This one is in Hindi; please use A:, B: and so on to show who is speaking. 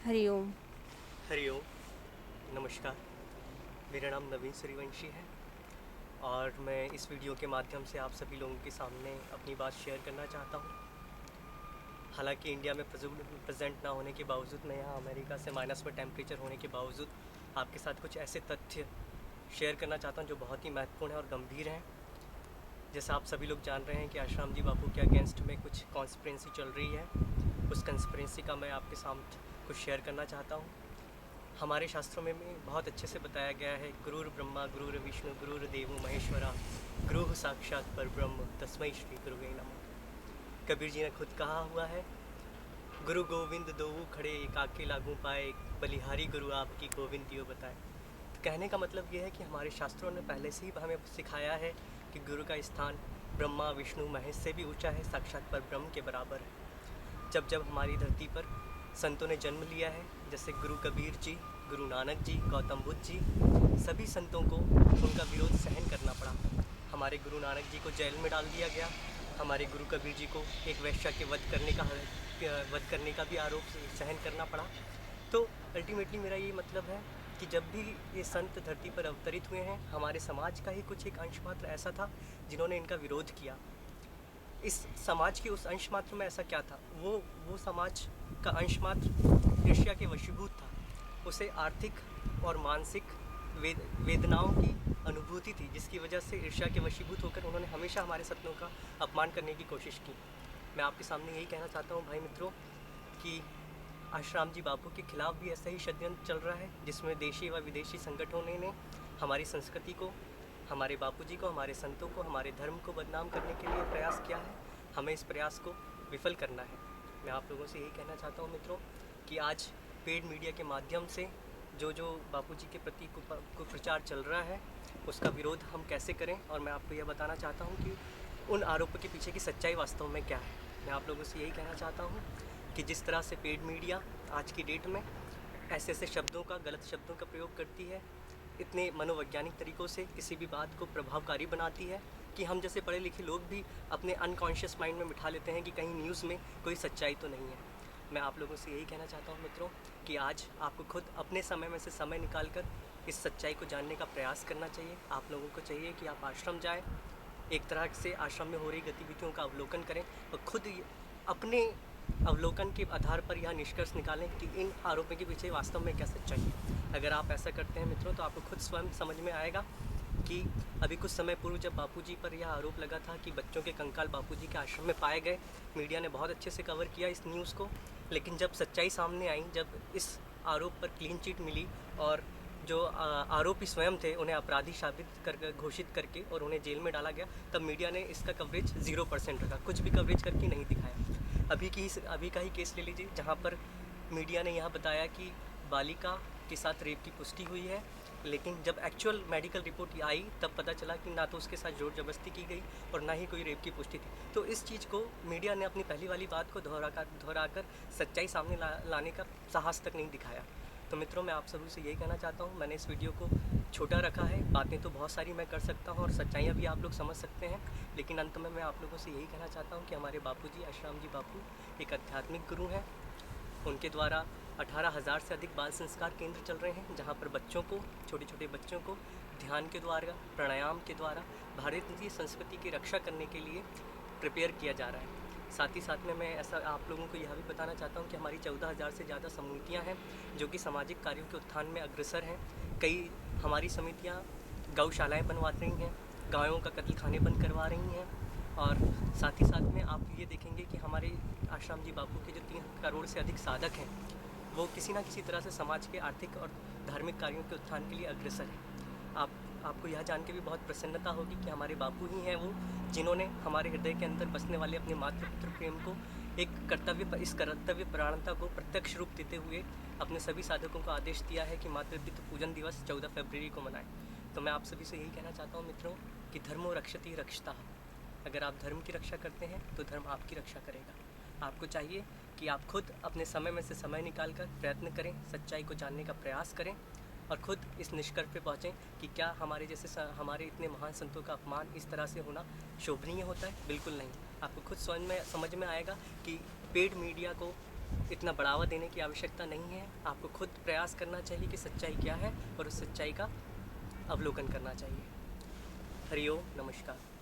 A: हरिओम।
B: हरिओम। नमस्कार। मेरा नाम नवीन सूर्यवंशी है और मैं इस वीडियो के माध्यम से आप सभी लोगों के सामने अपनी बात शेयर करना चाहता हूँ। हालांकि इंडिया में प्रेजेंट ना होने के बावजूद, मैं यहाँ अमेरिका से माइनस में टेम्परेचर होने के बावजूद आपके साथ कुछ ऐसे तथ्य शेयर करना चाहता हूँ जो बहुत ही महत्वपूर्ण है और गंभीर हैं। जैसा आप सभी लोग जान रहे हैं कि आश्रम जी बापू के अगेंस्ट में कुछ कॉन्स्पिरेंसी चल रही है। उस कॉन्स्पिरेंसी का मैं आपके सामने कुछ शेयर करना चाहता हूँ। हमारे शास्त्रों में भी बहुत अच्छे से बताया गया है, गुरुर ब्रह्मा गुरुर विष्णु गुरुर देवो महेश्वरा गुरु साक्षात पर ब्रह्म तस्मै श्री गुरुवे नमः। कबीर जी ने खुद कहा हुआ है, गुरु गोविंद दोऊ खड़े एकाके लागू पाए, बलिहारी गुरु आपकी गोविंद दियो बताए। तो कहने का मतलब ये है कि हमारे शास्त्रों ने पहले से ही हमें सिखाया है कि गुरु का स्थान ब्रह्मा विष्णु महेश से भी ऊंचा है, साक्षात पर ब्रह्म के बराबर है। जब जब हमारी धरती पर संतों ने जन्म लिया है, जैसे गुरु कबीर जी, गुरु नानक जी, गौतम बुद्ध जी, सभी संतों को उनका विरोध सहन करना पड़ा। हमारे गुरु नानक जी को जेल में डाल दिया गया। हमारे गुरु कबीर जी को एक वेश्या के वध करने का भी आरोप सहन करना पड़ा। तो अल्टीमेटली मेरा ये मतलब है कि जब भी ये संत धरती पर अवतरित हुए हैं, हमारे समाज का ही कुछ एक अंश मात्र ऐसा था जिन्होंने इनका विरोध किया। इस समाज के उस अंश मात्र में ऐसा क्या था? वो समाज का अंश मात्र ईर्ष्या के वशीभूत था। उसे आर्थिक और मानसिक वेदनाओं की अनुभूति थी, जिसकी वजह से ईर्ष्या के वशीभूत होकर उन्होंने हमेशा हमारे सपनों का अपमान करने की कोशिश की। मैं आपके सामने यही कहना चाहता हूँ भाई मित्रों कि आश्रम जी बापू के खिलाफ भी ऐसा ही षड्यंत्र चल रहा है, जिसमें देशी व विदेशी संगठनों ने हमारी संस्कृति को, हमारे बापूजी को, हमारे संतों को, हमारे धर्म को बदनाम करने के लिए प्रयास किया है। हमें इस प्रयास को विफल करना है। मैं आप लोगों से यही कहना चाहता हूँ मित्रों कि आज पेड मीडिया के माध्यम से जो बापूजी के प्रति कुप्रचार चल रहा है, उसका विरोध हम कैसे करें, और मैं आपको यह बताना चाहता हूँ कि उन आरोपों के पीछे की सच्चाई वास्तव में क्या है। मैं आप लोगों से यही कहना चाहता हूँ कि जिस तरह से पेड मीडिया आज की डेट में ऐसे ऐसे शब्दों का, गलत शब्दों का प्रयोग करती है, इतने मनोवैज्ञानिक तरीक़ों से किसी भी बात को प्रभावकारी बनाती है कि हम जैसे पढ़े लिखे लोग भी अपने अनकॉन्शियस माइंड में बिठा लेते हैं कि कहीं न्यूज़ में कोई सच्चाई तो नहीं है। मैं आप लोगों से यही कहना चाहता हूँ मित्रों कि आज आपको खुद अपने समय में से समय निकाल कर इस सच्चाई को जानने का प्रयास करना चाहिए। आप लोगों को चाहिए कि आप आश्रम जाएँ, एक तरह से आश्रम में हो रही गतिविधियों का अवलोकन करें और खुद अपने अवलोकन के आधार पर यह निष्कर्ष निकालें कि इन आरोपों के पीछे वास्तव में क्या सच्चाई है। अगर आप ऐसा करते हैं मित्रों, तो आपको खुद स्वयं समझ में आएगा कि अभी कुछ समय पूर्व जब बापूजी पर यह आरोप लगा था कि बच्चों के कंकाल बापूजी के आश्रम में पाए गए, मीडिया ने बहुत अच्छे से कवर किया इस न्यूज़ को। लेकिन जब सच्चाई सामने आई, जब इस आरोप पर क्लीन चिट मिली और जो आरोपी स्वयं थे उन्हें अपराधी साबित कर घोषित करके और उन्हें जेल में डाला गया, तब मीडिया ने इसका कवरेज 0% रखा, कुछ भी कवरेज करके नहीं दिखाया। अभी का ही केस ले लीजिए, जहाँ पर मीडिया ने यह बताया कि बालिका के साथ रेप की पुष्टि हुई है, लेकिन जब एक्चुअल मेडिकल रिपोर्ट आई तब पता चला कि ना तो उसके साथ ज़ोर ज़बरदस्ती की गई और ना ही कोई रेप की पुष्टि थी। तो इस चीज़ को मीडिया ने अपनी पहली वाली बात को दोहराकर सच्चाई सामने लाने का साहस तक नहीं दिखाया। तो मित्रों, मैं आप सभी से यही कहना चाहता हूँ, मैंने इस वीडियो को छोटा रखा है, बातें तो बहुत सारी मैं कर सकता हूँ और सच्चाइयाँ भी आप लोग समझ सकते हैं, लेकिन अंत में मैं आप लोगों से यही कहना चाहता हूँ कि हमारे बापूजी आश्रम जी बापू एक आध्यात्मिक गुरु हैं। उनके द्वारा 18,000 से अधिक बाल संस्कार केंद्र चल रहे हैं, जहाँ पर बच्चों को, छोटे छोटे बच्चों को ध्यान के द्वारा, प्राणायाम के द्वारा भारतीय संस्कृति की रक्षा करने के लिए प्रिपेयर किया जा रहा है। साथ ही साथ में मैं ऐसा आप लोगों को यह भी बताना चाहता हूँ कि हमारी 14,000 से ज़्यादा समितियाँ हैं जो कि सामाजिक कार्यों के उत्थान में अग्रसर हैं। कई हमारी समितियाँ गौशालाएँ बनवा रही हैं, गायों का कत्लखाने बंद करवा रही हैं, और साथ ही साथ में आप ये देखेंगे कि हमारे आश्रम जी बापू के जो 3 करोड़ से अधिक साधक हैं, वो किसी न किसी तरह से समाज के आर्थिक और धार्मिक कार्यों के उत्थान के लिए अग्रसर हैं। आपको यह जान के भी बहुत प्रसन्नता होगी कि हमारे बापू ही हैं वो जिन्होंने हमारे हृदय के अंदर बसने वाले अपने मातृपुत्र प्रेम को इस कर्तव्य परायणता को प्रत्यक्ष रूप देते हुए अपने सभी साधकों को आदेश दिया है कि मातृपितृ पूजन दिवस 14 फरवरी को मनाएं। तो मैं आप सभी से यही कहना चाहता हूँ मित्रों कि धर्मो रक्षति रक्षता। अगर आप धर्म की रक्षा करते हैं तो धर्म आपकी रक्षा करेगा। आपको चाहिए कि आप खुद अपने समय में से समय निकाल कर प्रयत्न करें, सच्चाई को जानने का प्रयास करें और ख़ुद इस निष्कर्ष पे पहुँचें कि क्या हमारे जैसे हमारे इतने महान संतों का अपमान इस तरह से होना शोभनीय होता है? बिल्कुल नहीं। आपको खुद स्वयं में समझ में आएगा कि पेड मीडिया को इतना बढ़ावा देने की आवश्यकता नहीं है। आपको खुद प्रयास करना चाहिए कि सच्चाई क्या है और उस सच्चाई का अवलोकन करना चाहिए। हरि ओम, नमस्कार।